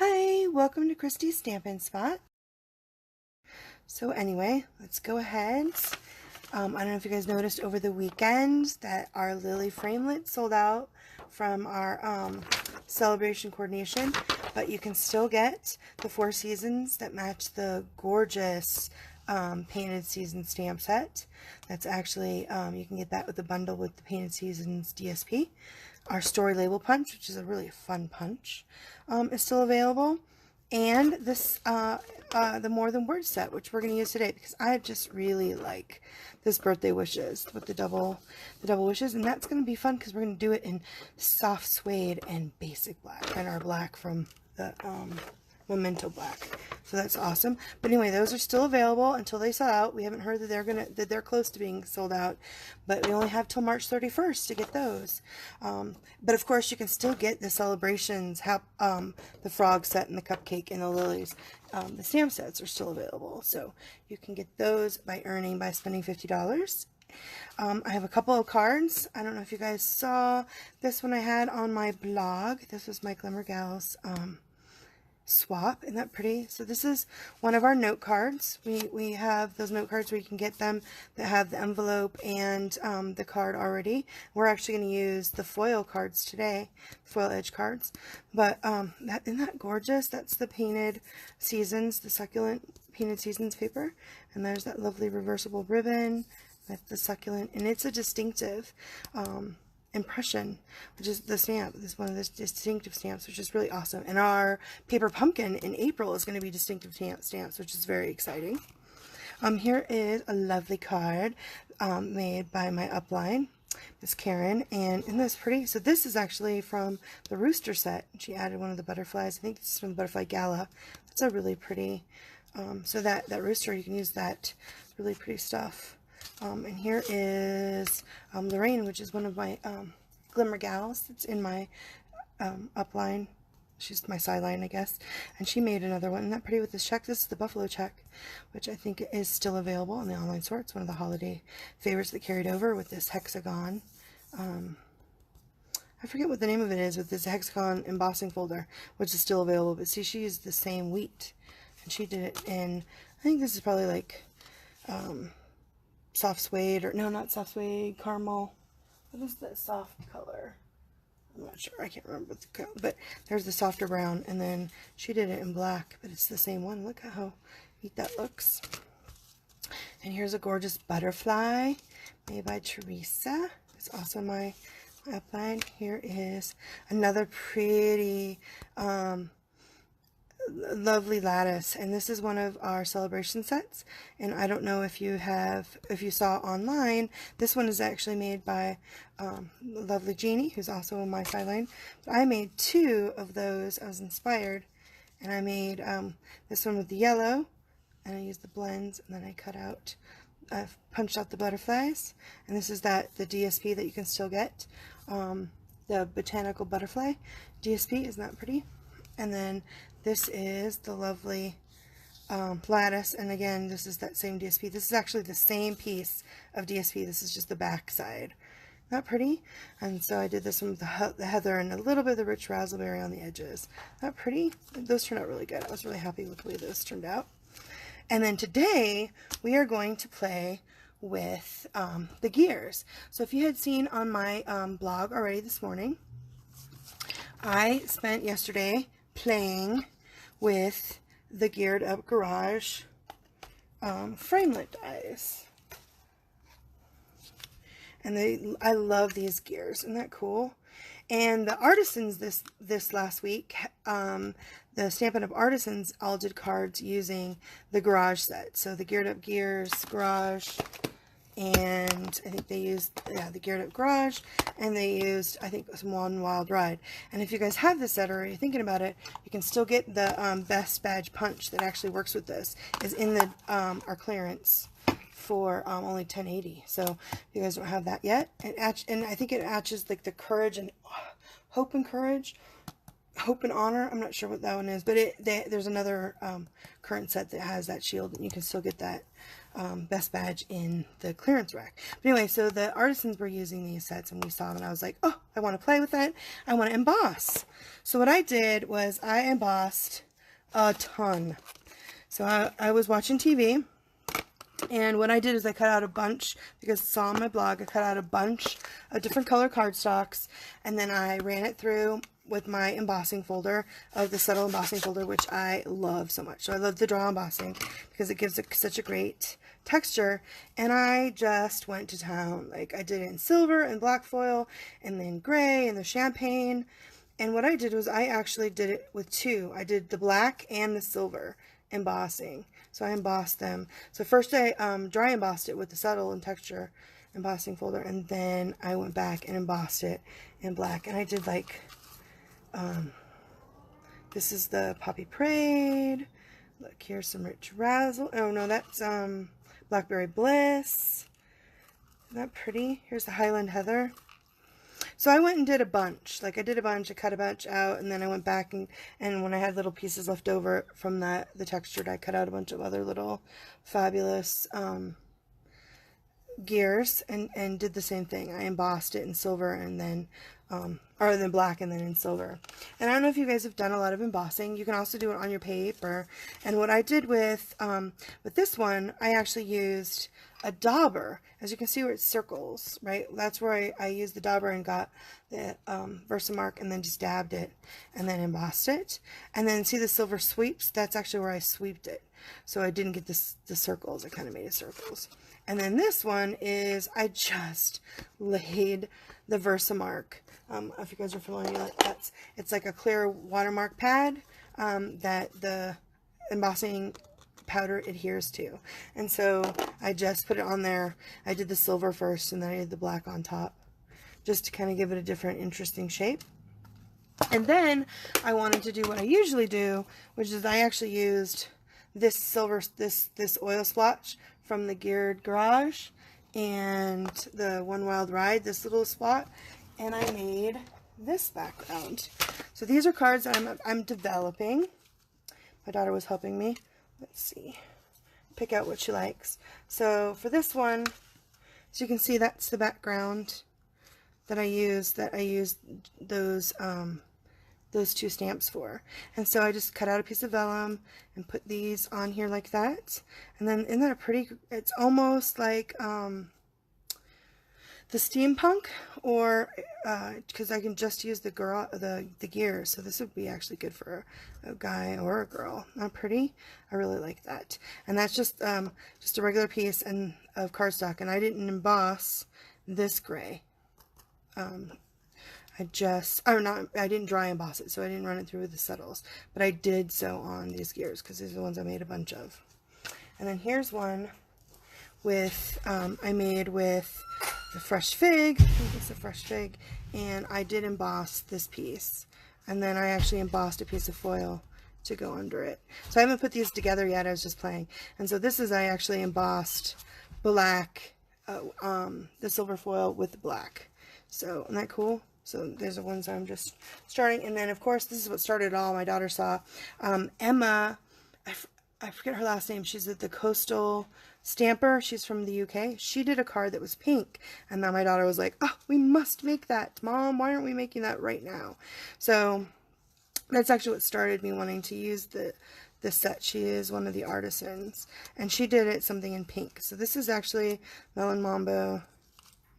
Hi, welcome to Christy's Stampin' Spot. So anyway, let's go ahead. I don't know if you guys noticed over the weekend that our Lily framelit sold out from our Sale-A-Bration coordination, but you can still get the 4 seasons that match the gorgeous Painted Seasons stamp set. That's actually, you can get that with the bundle with the Painted Seasons DSP. Our story label punch, which is a really fun punch, is still available. And this, the More Than Words set, which we're going to use today because I just really like this birthday wishes with the double wishes, and that's going to be fun because we're going to do it in soft suede and basic black, and our black from the Memento black. So that's awesome. But anyway, those are still available until they sell out. We haven't heard that they're close to being sold out, but we only have till March 31st to get those. But of course, you can still get the Celebrations, the frog set and the cupcake and the lilies. The stamp sets are still available, so you can get those by spending $50. I have a couple of cards. I don't know if you guys saw this one I had on my blog. This was my Glimmer Gals swap. Isn't that pretty? So this is one of our note cards. We have those note cards where you can get them that have the envelope and the card already. We're actually going to use the foil cards today, foil edge cards. But isn't that gorgeous? That's the Painted Seasons, the succulent Painted Seasons paper. And there's that lovely reversible ribbon with the succulent, and it's a distinctive impression, which is the stamp. This is one of the distinctive stamps, which is really awesome. And our paper pumpkin in April is going to be distinctive stamps, which is very exciting. Here is a lovely card made by my upline, Miss Karen, and isn't this pretty? So this is actually from the Rooster set. She added one of the butterflies. I think this is from the Butterfly Gala. That's a really pretty. So that rooster, you can use that really pretty stuff. And here is Lorraine, which is one of my Glimmer Gals. It's in my upline. She's my sideline, I guess. And she made another one. Isn't that pretty with this check? This is the Buffalo check, which I think is still available in the online store. It's one of the holiday favorites that carried over with this hexagon. I forget what the name of it is, with this hexagon embossing folder, which is still available. But see, she used the same wheat. And she did it in, I think this is probably like soft suede, or no, not soft suede, caramel. What is that soft color? I'm not sure. I can't remember the color, but there's the softer brown, and then she did it in black, but it's the same one. Look at how neat that looks. And here's a gorgeous butterfly made by Teresa. It's also my upline. Here is another pretty lovely lattice, and this is one of our Celebration sets. And I don't know if you saw online, this one is actually made by lovely Jeannie, who's also on my sideline. But I made 2 of those. I was inspired, and I made this one with the yellow, and I used the blends, and then I punched out the butterflies. And this is the DSP that you can still get, the Botanical Butterfly DSP. Isn't that pretty? And then this is the lovely lattice, and again, this is that same DSP. This is actually the same piece of DSP. This is just the back side. Not pretty? And so I did this one with the heather and a little bit of the rich raspberry on the edges. Not pretty? Those turned out really good. I was really happy with the way those turned out. And then today we are going to play with the gears. So if you had seen on my blog already this morning, I spent yesterday playing with the Geared Up Garage framelit dies, and I love these gears. Isn't that cool? And the artisans this last week, the Stampin' Up! Artisans all did cards using the Garage set. So the Geared Up Gears Garage, and I think they used, the Geared Up Garage, and they used, I think, some One Wild Ride. And if you guys have this set or you're thinking about it, you can still get the Best Badge Punch that actually works with this, is in the our clearance for only $10.80. So if you guys don't have that yet, and I think it matches like the Courage and Hope and Courage, Hope and Honor. I'm not sure what that one is, but there's another current set that has that shield, and you can still get that Best Badge in the clearance rack. But anyway, so the artisans were using these sets and we saw them and I was like, oh, I want to play with it. I want to emboss. So what I did was I embossed a ton. So I was watching TV, and what I did is I cut out a bunch, because it's on my blog, I cut out a bunch of different color cardstocks, and then I ran it through with my embossing folder of the subtle embossing folder, which I love so much. So I love the draw embossing because it gives it such a great texture, and I just went to town. Like, I did it in silver and black foil, and then gray and the champagne. And what I did was I actually did it with two. I did the black and the silver embossing. So I embossed them. So first I dry embossed it with the subtle and texture embossing folder, and then I went back and embossed it in black. And I did like, this is the Poppy Parade. Look, here's some Rich Razzle. Oh no, that's Blackberry Bliss. Isn't that pretty? Here's the Highland Heather. So I went and did a bunch. Like, I did a bunch, I cut a bunch out, and then I went back and when I had little pieces left over from the textured, I cut out a bunch of other little fabulous gears and did the same thing. I embossed it in silver and then, or in black and then in silver. And I don't know if you guys have done a lot of embossing. You can also do it on your paper. And what I did with this one, I actually used a dauber. As you can see where it circles, right? That's where I used the dauber and got the Versamark and then just dabbed it and then embossed it. And then see the silver sweeps? That's actually where I sweeped it. So I didn't get the circles. I kind of made it circles. And then this one is, I just laid the Versamark. If you guys are familiar, it's like a clear watermark pad that the embossing powder adheres to. And so I just put it on there. I did the silver first and then I did the black on top, just to kind of give it a different interesting shape. And then I wanted to do what I usually do, which is I actually used this silver, this oil splotch from the Geared Garage and the One Wild Ride, this little spot, and I made this background. So these are cards that I'm developing. My daughter was helping me. Let's see, pick out what she likes. So for this one, as you can see, that's the background that I used those two stamps for. And so I just cut out a piece of vellum and put these on here like that. And then isn't that a pretty, it's almost like the steampunk, or because I can just use the gears, so this would be actually good for a guy or a girl. Not pretty? I really like that. And that's just a regular piece of cardstock, and I didn't emboss this gray. I didn't dry emboss it, so I didn't run it through with the subtles, but I did so on these gears because these are the ones I made a bunch of. And then here's one with I made with the fresh fig. I think it's a fresh fig, and I did emboss this piece, and then I actually embossed a piece of foil to go under it. So I haven't put these together yet. I was just playing. And so this is, I actually embossed black, the silver foil with the black. So isn't that cool? So there's the ones I'm just starting. And then of course this is what started it all. My daughter saw Emma, I forget her last name. She's at the Coastal Stamper. She's from the UK. She did a card that was pink, and then my daughter was like, oh, we must make that. Mom, why aren't we making that right now? So that's actually what started me wanting to use the set. She is one of the artisans, and she did it something in pink. So this is actually Melon Mambo.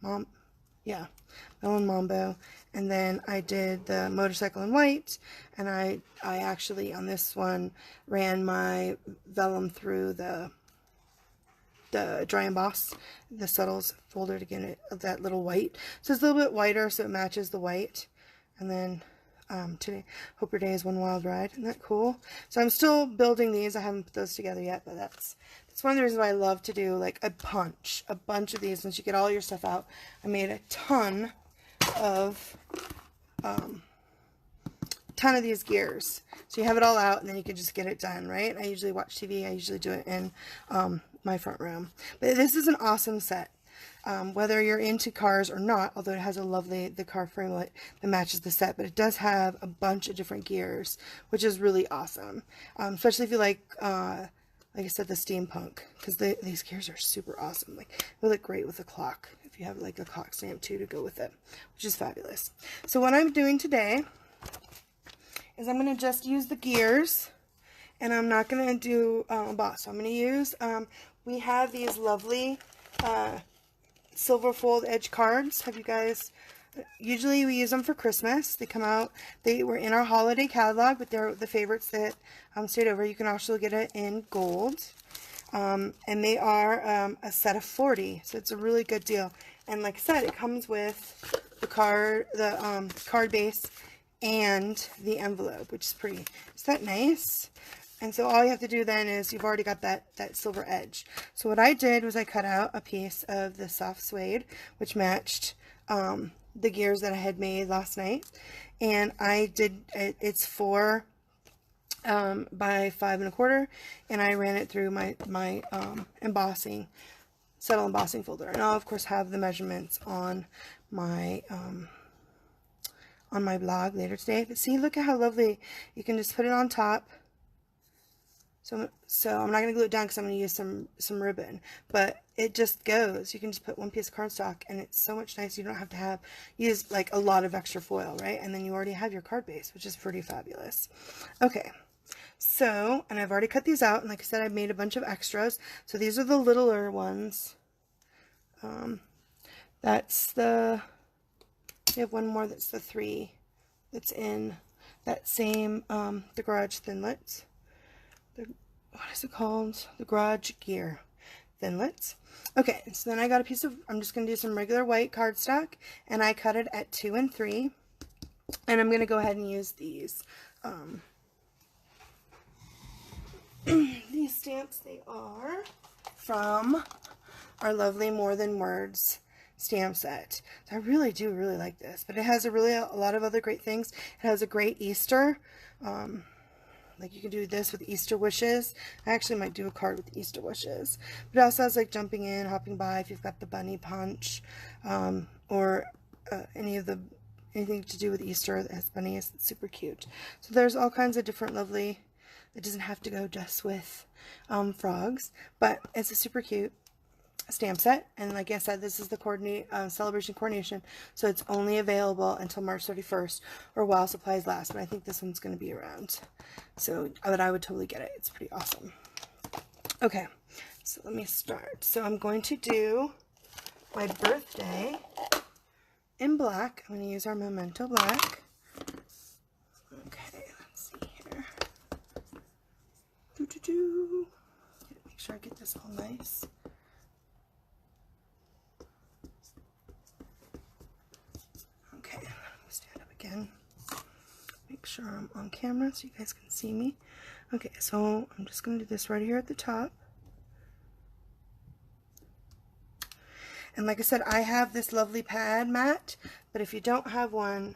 Melon Mambo. And then I did the motorcycle in white, and I actually on this one ran my vellum through the dry emboss, the subtles folder to get it that little white. So it's a little bit whiter, so it matches the white. And then today, Hope Your Day is One Wild Ride. Isn't that cool? So I'm still building these. I haven't put those together yet, but that's one of the reasons why I love to do like a bunch of these. Once you get all your stuff out, I made a ton of these gears. So you have it all out, and then you can just get it done, right? I usually watch TV. I usually do it in my front room. But this is an awesome set. Whether you're into cars or not, although it has the car framelit that matches the set, but it does have a bunch of different gears, which is really awesome. Especially if you like like I said, the steampunk, because these gears are super awesome. Like, they look great with a clock, if you have like a clock stamp too to go with it, which is fabulous. So what I'm doing today is I'm going to just use the gears, and I'm not going to do emboss. So I'm going to use, we have these lovely silver fold edge cards. Have you guys, usually we use them for Christmas. They come out, they were in our holiday catalog, but they're the favorites that stayed over. You can also get it in gold. And they are a set of 40, so it's a really good deal. And like I said, it comes with the card base and the envelope, which is pretty. Is that nice? And so all you have to do then is you've already got that silver edge. So what I did was I cut out a piece of the soft suede, which matched the gears that I had made last night. And I did, it's 4 by 5 1/4, and I ran it through my embossing, subtle embossing folder. And I'll of course have the measurements on my blog later today. But see, look at how lovely. You can just put it on top. So I'm not going to glue it down because I'm going to use some ribbon, but it just goes. You can just put one piece of cardstock, and it's so much nicer. You don't have to use like a lot of extra foil, right? And then you already have your card base, which is pretty fabulous. Okay, so, and I've already cut these out, and like I said, I've made a bunch of extras. So these are the littler ones. That's the, we have one more that's the 3 that's in that same, the garage thinlits. What is it called? The garage gear thinlits. Okay, so then I got a piece of, I'm just going to do some regular white cardstock, and I cut it at 2 and 3, and I'm going to go ahead and use these. These stamps, they are from our lovely More Than Words stamp set. So I really do like this, but it has a lot of other great things. It has a great Easter, like you can do this with Easter wishes. I actually might do a card with Easter wishes. But it also has like jumping in, hopping by if you've got the bunny punch, or anything to do with Easter that has bunnies. It's super cute. So there's all kinds of different lovely, it doesn't have to go just with frogs, but it's a super cute stamp set. And like I said, this is the Sale-A-Bration coordination, so it's only available until March 31st or while supplies last, but I think this one's going to be around, so I would totally get it. It's pretty awesome. Okay, so let me start. So I'm going to do my birthday in black. I'm going to use our Memento black. Okay, let's see here. Make sure I get this all nice. Okay, let me stand up again. Make sure I'm on camera so you guys can see me. Okay, so I'm just going to do this right here at the top. And like I said, I have this lovely pad mat, but if you don't have one,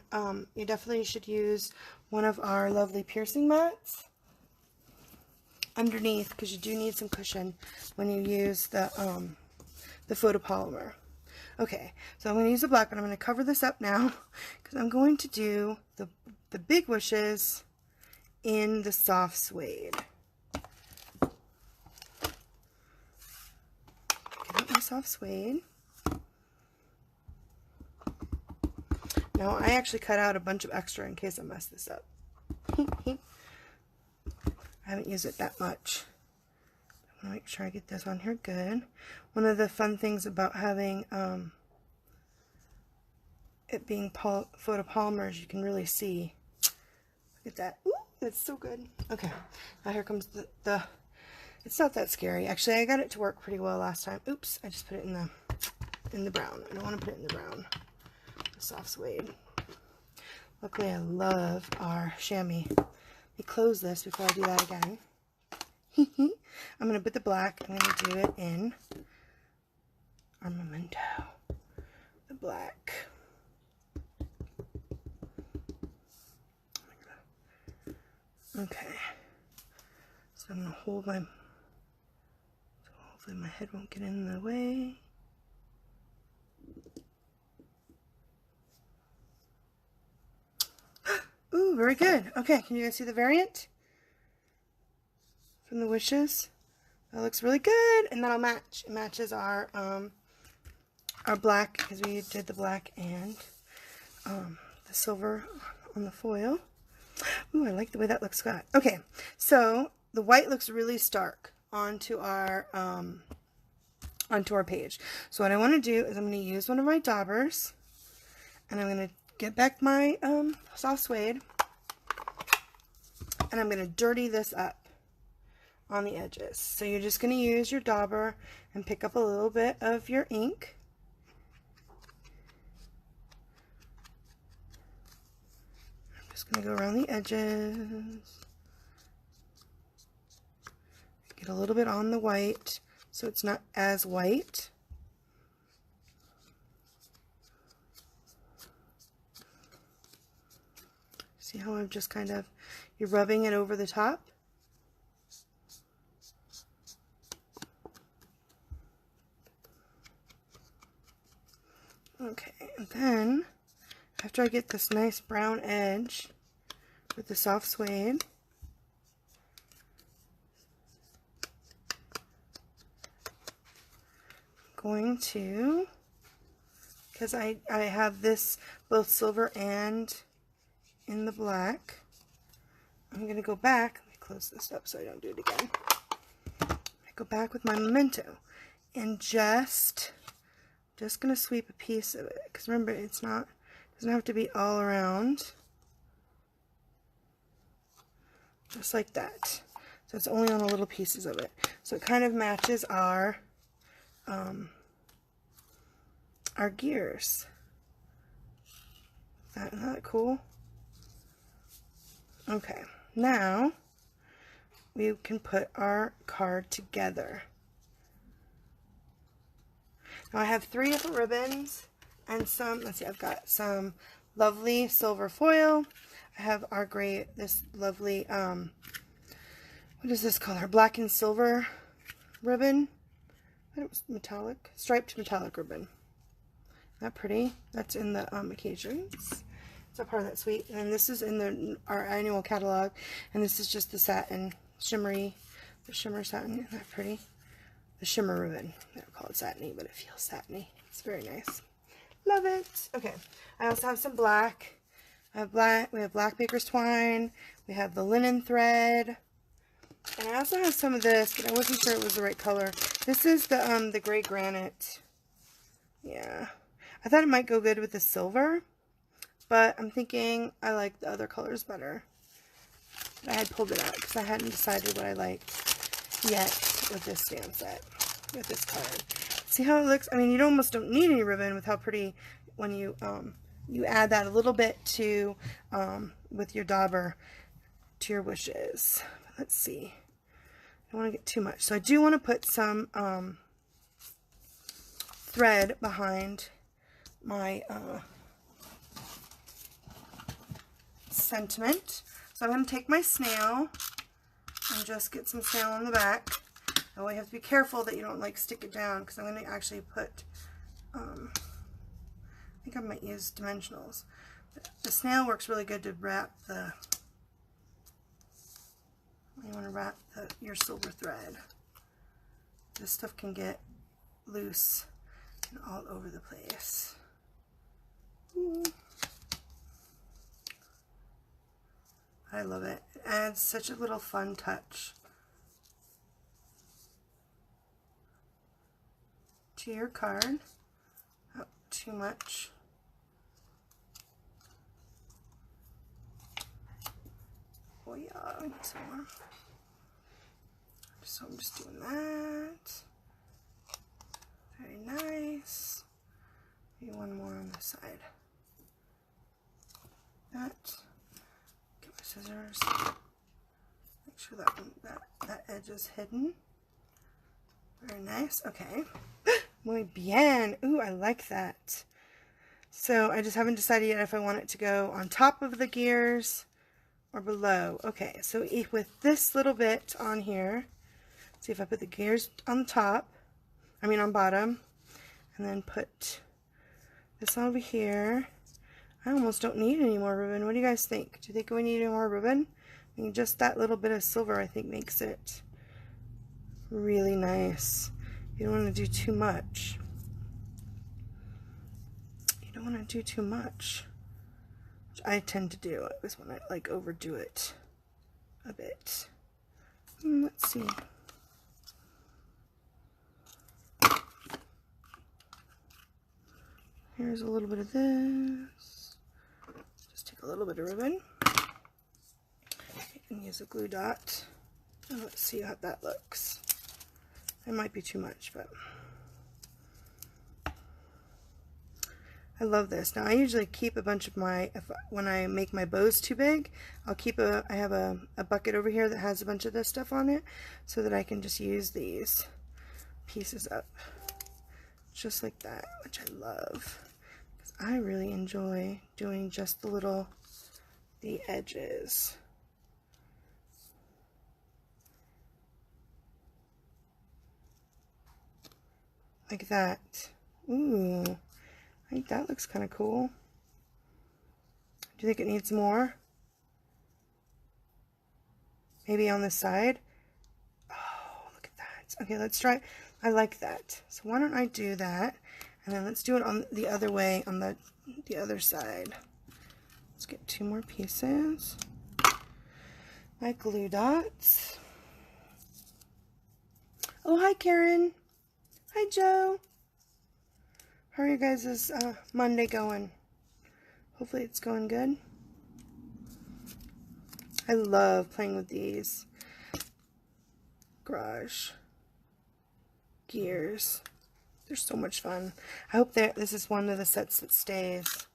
you definitely should use one of our lovely piercing mats underneath, because you do need some cushion when you use the photopolymer. Okay, so I'm going to use the black, but I'm going to cover this up now because I'm going to do the big wishes in the soft suede. Get out my soft suede. Now, I actually cut out a bunch of extra in case I mess this up. I haven't used it that much. I'm going to make sure I get this on here good. One of the fun things about having it being photopolymer is you can really see. Look at that. Ooh, that's so good. Okay, now here comes the it's not that scary. Actually, I got it to work pretty well last time. Oops, I just put it in the brown. I don't want to put it in the brown. The soft suede. Luckily, I love our chamois. Let me close this before I do that again. I'm going to put the black, I'm going to do it in our Memento. The black. Okay. So I'm going to hold my, so hopefully my head won't get in the way. Ooh, very good. Okay, can you guys see the variant from the wishes? That looks really good, and that'll match. It matches our black, because we did the black and the silver on the foil. Ooh, I like the way that looks good. Okay, so the white looks really stark onto our page. So what I want to do is I'm going to use one of my daubers, and I'm going to get back my soft suede, and I'm going to dirty this up on the edges. So you're just going to use your dauber and pick up a little bit of your ink. I'm just going to go around the edges. Get a little bit on the white so it's not as white. See how I'm just kind of, you're rubbing it over the top? Okay, and then after I get this nice brown edge with the soft suede, I'm going to, because I have this both silver and in the black, I'm going to go back, let me close this up so I don't do it again. I go back with my memento and just going to sweep a piece of it, because remember, it's not, doesn't have to be all around. Just like that. So it's only on the little pieces of it. So it kind of matches our gears. Isn't that cool? Okay, now we can put our card together. Now I have 3 different ribbons and some, let's see, I've got some lovely silver foil. I have our gray, this lovely, what is this color? Black and silver ribbon. I thought it was metallic, striped metallic ribbon. Isn't that pretty? That's in the occasions. It's a part of that suite. And this is in our annual catalog. And this is just the satin, shimmery, the shimmer satin. Isn't that pretty? The shimmer ribbon. I don't call it satiny, but it feels satiny. It's very nice. Love it. Okay. I also have some black. We have black baker's twine. We have the linen thread. And I also have some of this, but I wasn't sure it was the right color. This is the gray granite. Yeah. I thought it might go good with the silver, but I'm thinking I like the other colors better. I had pulled it out because I hadn't decided what I liked yet with this stamp set, with this card. See how it looks? I mean, you almost don't need any ribbon with how pretty when you add that a little bit to with your dauber to your wishes. Let's see. I don't want to get too much. So I do want to put some thread behind my sentiment. So I'm going to take my snail and just get some snail on the back. Now you have to be careful that you don't like stick it down, because I'm going to actually put, I think I might use dimensionals. The snail works really good to wrap the, you want to wrap your silver thread. This stuff can get loose and all over the place. Ooh. I love it. It adds such a little fun touch to your card. Not too much. Oh yeah, I need some more. So I'm just doing that. Very nice. Maybe one more on the side. That. Get my scissors. Make sure that edge is hidden. Very nice. Okay. Muy bien. Ooh, I like that. So I just haven't decided yet if I want it to go on top of the gears or below. Okay, so with this little bit on here, see if I put the gears on top, on bottom, and then put this over here. I almost don't need any more ribbon. What do you guys think? Do you think we need any more ribbon? I mean, just that little bit of silver, I think, makes it really nice. You don't want to do too much. You don't want to do too much, which I tend to do. Is when I like overdo it a bit. Let's see. Here's a little bit of this. Just take a little bit of ribbon. You can use a glue dot. And let's see how that looks. It might be too much, but I love this. Now I usually keep a bunch of my, when I make my bows too big, I'll keep I have a bucket over here that has a bunch of this stuff on it so that I can just use these pieces up. Just like that, which I love. Because I really enjoy doing just the edges. Like that. Ooh, I think that looks kind of cool. Do you think it needs more? Maybe on the side? Oh, look at that. Okay, let's try. I like that. So why don't I do that? And then let's do it on the other way, on the other side. Let's get 2 more pieces. My glue dots. Oh, hi, Karen. Hi, Joe. How are you guys' Monday going? Hopefully it's going good. I love playing with these garage gears. They're so much fun. I hope that this is one of the sets that stays.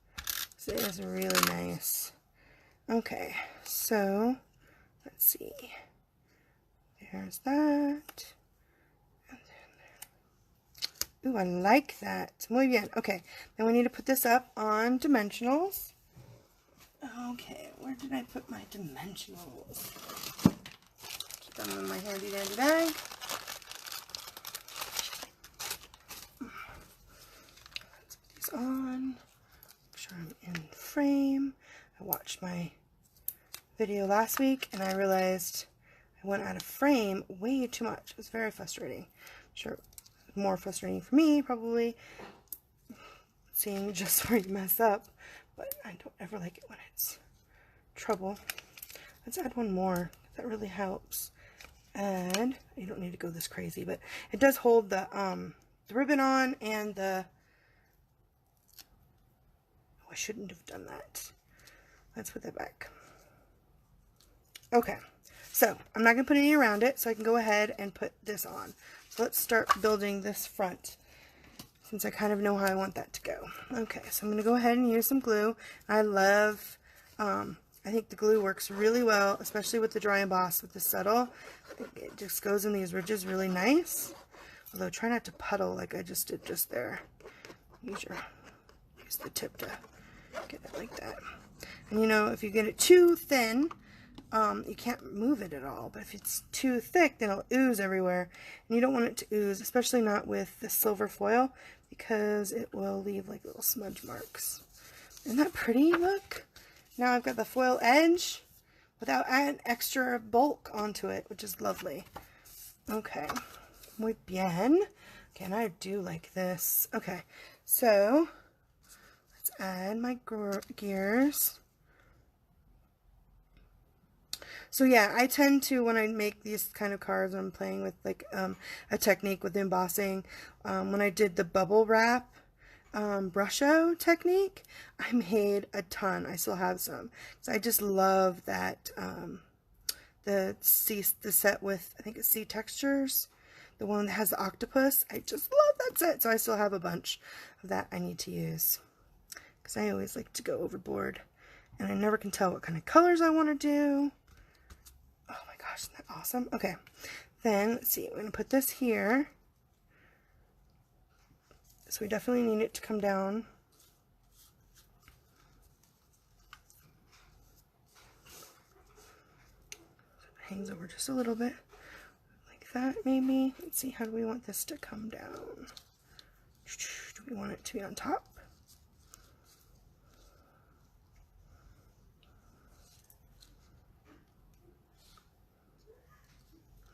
It is really nice. Okay, so let's see. There's that. Ooh, I like that. Muy bien. Okay, then we need to put this up on dimensionals. Okay, where did I put my dimensionals? Keep them in my handy dandy bag. Let's put these on. Make sure I'm in frame. I watched my video last week and I realized I went out of frame way too much. It was very frustrating. Sure. More frustrating for me, probably, seeing just where you mess up, but I don't ever like it when it's trouble. Let's add one more. That really helps. And you don't need to go this crazy, but it does hold the ribbon on and the... Oh, I shouldn't have done that. Let's put that back. Okay, so I'm not going to put any around it, so I can go ahead and put this on. So let's start building this front, since I kind of know how I want that to go. Okay, so I'm going to go ahead and use some glue. I love, I think the glue works really well, especially with the dry emboss, with the subtle. It just goes in these ridges really nice. Although try not to puddle like I just did just there. Use the tip to get it like that. And you know, if you get it too thin, you can't move it at all, but if it's too thick, then it'll ooze everywhere, and you don't want it to ooze, especially not with the silver foil, because it will leave like little smudge marks. Isn't that pretty? Look, now I've got the foil edge without adding extra bulk onto it, which is lovely. Okay, muy bien. Okay, and I do like this. Okay, so let's add my gears. So yeah, I tend to, when I make these kind of cards, when I'm playing with like a technique with embossing, when I did the bubble wrap brusho technique, I made a ton. I still have some. So I just love that, the set with, I think it's Sea Textures, the one that has the octopus. I just love that set. So I still have a bunch of that I need to use, because I always like to go overboard, and I never can tell what kind of colors I want to do. Oh my gosh, isn't that awesome? Okay, then let's see, we're going to put this here. So we definitely need it to come down. So it hangs over just a little bit, like that maybe. Let's see, how do we want this to come down? Do we want it to be on top?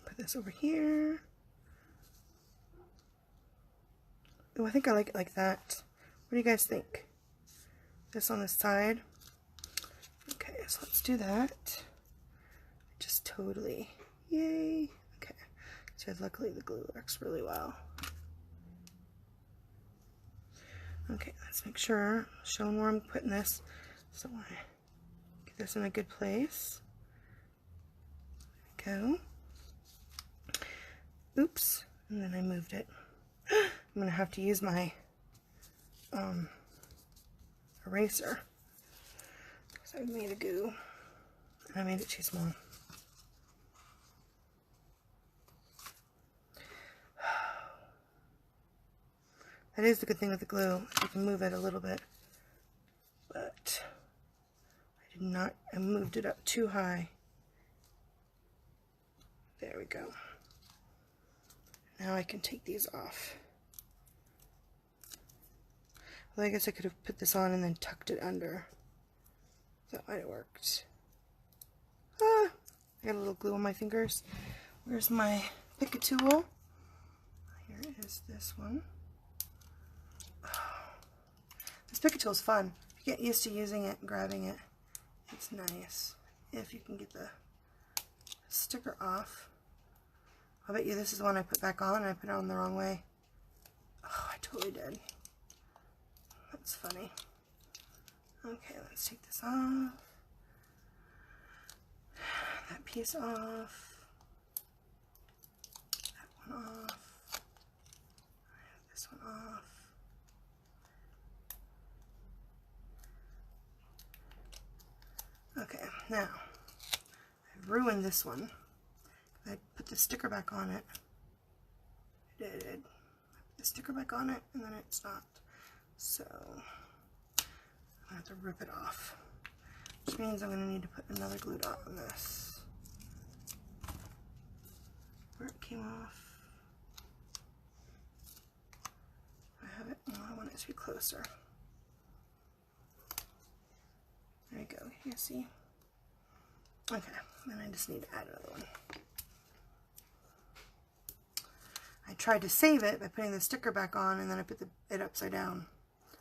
Put this over here. Oh, I think I like it like that. What do you guys think? This on the side. Okay, so let's do that. Just totally, yay. Okay, so luckily the glue works really well. Okay, let's make sure, showing where I'm putting this. So I get this in a good place. There we go. Oops, and then I moved it. I'm gonna have to use my eraser because I made a goo and I made it too small. That is the good thing with the glue. You can move it a little bit, but I did not. I moved it up too high. There we go. Now I can take these off. Well, I guess I could have put this on and then tucked it under. That might have worked. Ah, I got a little glue on my fingers. Where's my pick a tool? Here is this one. This pick a tool is fun. If you get used to using it and grabbing it, it's nice. If you can get the sticker off. I bet you this is the one I put back on and I put it on the wrong way. Oh, I totally did. That's funny. Okay, let's take this off. That piece off. That one off. This one off. Okay, now I've ruined this one. I put the sticker back on it. I did. I put the sticker back on it and then it stopped. So I have to rip it off, which means I'm going to need to put another glue dot on this. Where it came off. I have it. Oh, I want it to be closer. There you go. You see? Okay, then I just need to add another one. I tried to save it by putting the sticker back on, and then I put it upside down,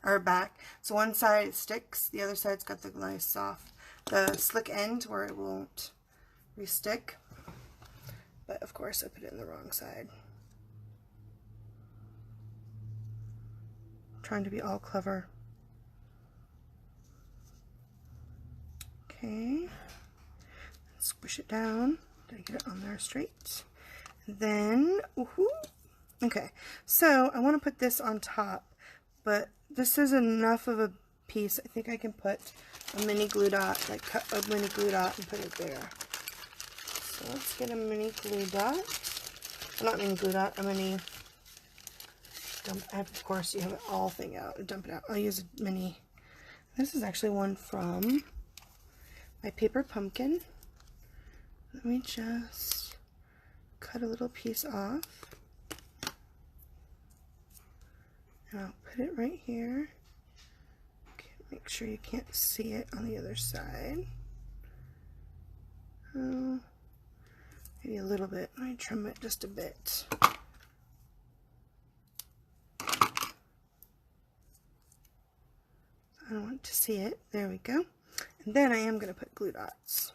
or back. So one side it sticks, the other side's got the nice soft, the slick end where it won't re-stick. But of course I put it in the wrong side. I'm trying to be all clever. Okay, squish it down. Did I get it on there straight? And then, okay, so I want to put this on top, but this is enough of a piece. I think I can put a mini glue dot, like cut a mini glue dot and put it there. So let's get a mini glue dot. Well, not mini glue dot, a mini dump. Of course, you have it all thing out. Dump it out. I'll use a mini. This is actually one from my paper pumpkin. Let me just cut a little piece off. And I'll put it right here. Okay, make sure you can't see it on the other side. Oh, maybe a little bit. I trim it just a bit. I don't want to see it. There we go. And then I am going to put glue dots.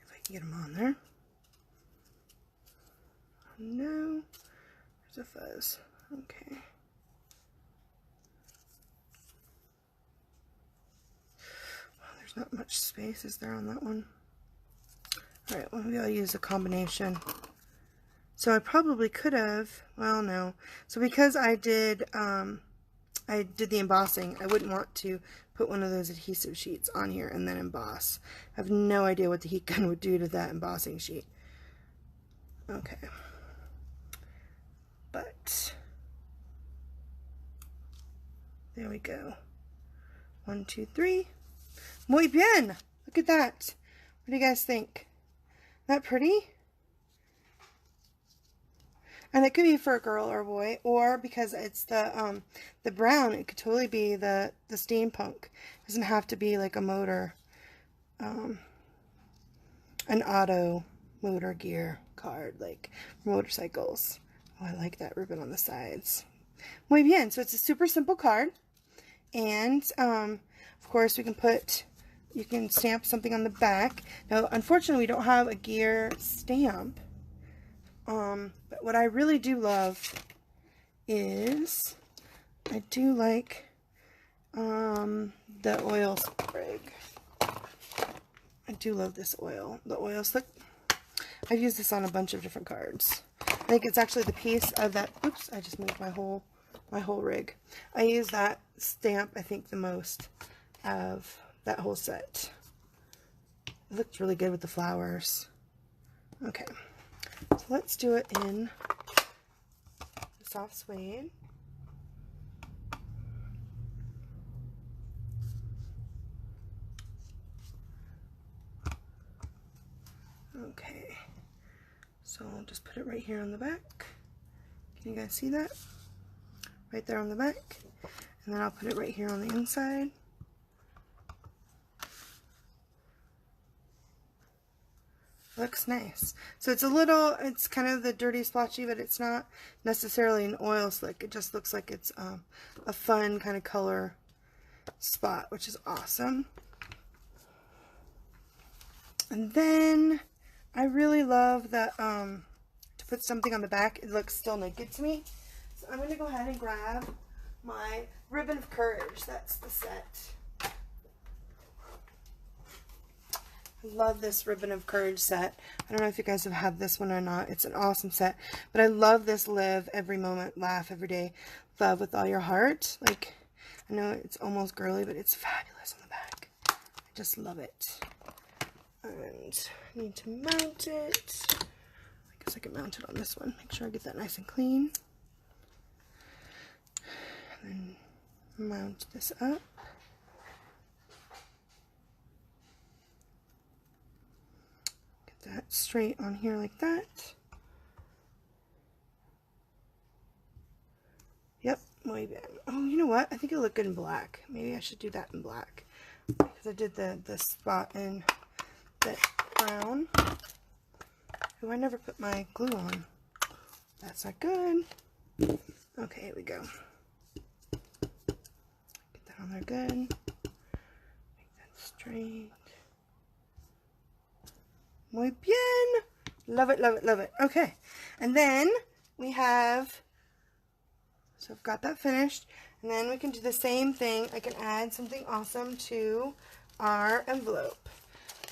If I can get them on there. Oh, no. There's a fuzz. Okay. Well, there's not much space, is there, on that one? Alright, well, maybe I'll use a combination. So I probably could have, well, no. So because I did the embossing, I wouldn't want to put one of those adhesive sheets on here and then emboss. I have no idea what the heat gun would do to that embossing sheet. Okay. But there we go. 1, 2, 3. Muy bien! Look at that. What do you guys think? Isn't that pretty? And it could be for a girl or a boy, or because it's the brown, it could totally be the steampunk. It doesn't have to be like a motor, an auto motor gear card, like motorcycles. Oh, I like that ribbon on the sides. Muy bien. So it's a super simple card. And, of course, you can stamp something on the back. Now, unfortunately, we don't have a gear stamp. But what I really do love is, I do like, the oil sprig. I do love this oil. The oil slick. I've used this on a bunch of different cards. I think it's actually the piece of that. Oops, I just moved my whole rig. I use that stamp, I think, the most of that whole set. It looked really good with the flowers. Okay, so let's do it in the soft suede. Okay, so I'll just put it right here on the back. Can you guys see that? Right there on the back. And then I'll put it right here on the inside. Looks nice. So it's kind of the dirty splotchy, but it's not necessarily an oil slick. It just looks like it's a fun kind of color spot, which is awesome. And then I really love that to put something on the back, it looks still naked to me. So I'm going to go ahead and grab my Ribbon of Courage. That's the set. I love this Ribbon of Courage set. I don't know if you guys have had this one or not. It's an awesome set. But I love this Live Every Moment, Laugh Every Day, Love with All Your Heart. Like, I know it's almost girly, but it's fabulous on the back. I just love it. And I need to mount it. I guess I can mount it on this one. Make sure I get that nice and clean. And then mount this up. Get that straight on here like that. Yep, muy bien. Oh, you know what? I think it'll look good in black. Maybe I should do that in black. Because I did the spot in that brown. Oh, I never put my glue on. That's not good. Okay, here we go. Get that on there good. Make that straight. Muy bien. Love it, love it, love it. Okay. And then we have, so I've got that finished. And then we can do the same thing. I can add something awesome to our envelope.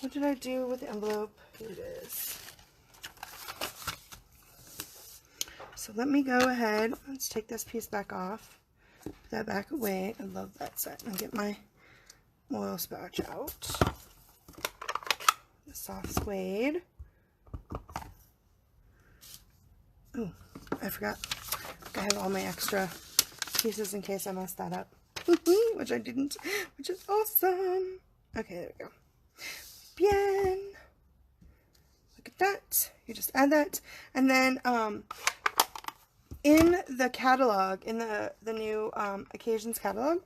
What did I do with the envelope? Here it is. So let me go ahead. Let's take this piece back off. Put that back away. I love that set. And get my oil spatch out. The soft suede. Oh, I forgot. I have all my extra pieces in case I messed that up. Which I didn't. Which is awesome. Okay, there we go. Bien. Look at that. You just add that. And then in the catalog, in the new Occasions catalog,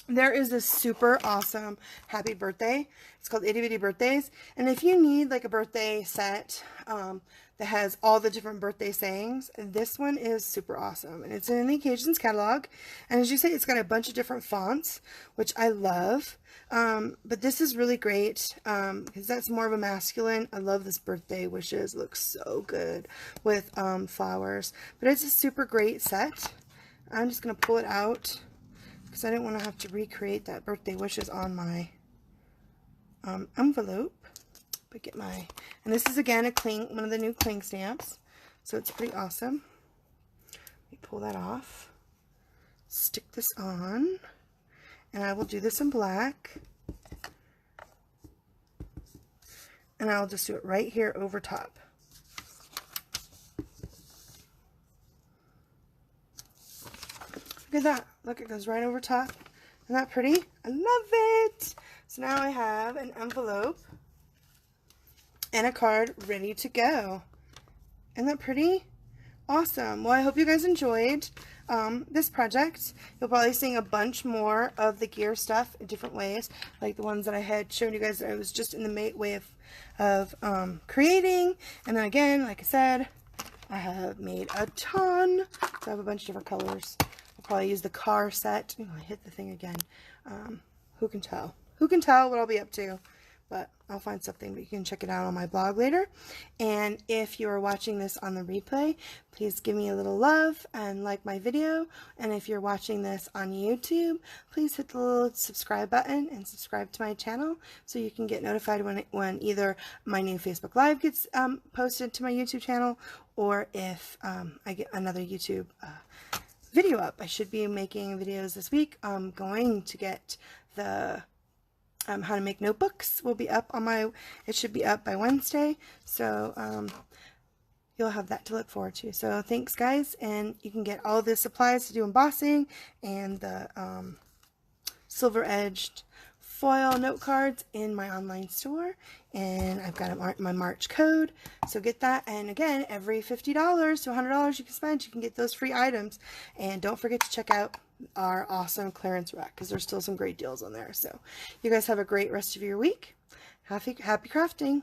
there is this super awesome happy birthday. It's called Itty Bitty Birthdays. And if you need like a birthday set that has all the different birthday sayings, this one is super awesome. And it's in the Occasions catalog. And as you say, it's got a bunch of different fonts, which I love. But this is really great because that's more of a masculine. I love this birthday wishes. It looks so good with flowers. But it's a super great set. I'm just going to pull it out because I didn't want to have to recreate that birthday wishes on my envelope. But get my, and this is again a cling, one of the new cling stamps. So it's pretty awesome. Let me pull that off. Stick this on. And I will do this in black. And I'll just do it right here over top. Look at that. Look, it goes right over top. Isn't that pretty? I love it. So now I have an envelope and a card ready to go. Isn't that pretty? Awesome. Well, I hope you guys enjoyed. this project. You'll probably see a bunch more of the gear stuff in different ways, like the ones that I had shown you guys that I was just in the way of creating. And then again, like I said, I have made a ton, so I have a bunch of different colors. I'll probably use the car set. Oh, I hit the thing again. Who can tell? Who can tell what I'll be up to? But I'll find something, but you can check it out on my blog later. And if you are watching this on the replay, please give me a little love and like my video. And if you're watching this on YouTube, please hit the little subscribe button and subscribe to my channel so you can get notified when either my new Facebook Live gets posted to my YouTube channel, or if I get another YouTube video up. I should be making videos this week. I'm going to get the how to make notebooks will be up on my, it should be up by Wednesday, so you'll have that to look forward to. So thanks guys, and you can get all the supplies to do embossing and the silver edged foil note cards in my online store, and I've got my March code, so get that. And again, every $50 to $100 you can spend, you can get those free items. And don't forget to check out our awesome clearance rack, because there's still some great deals on there. So you guys have a great rest of your week. Happy crafting.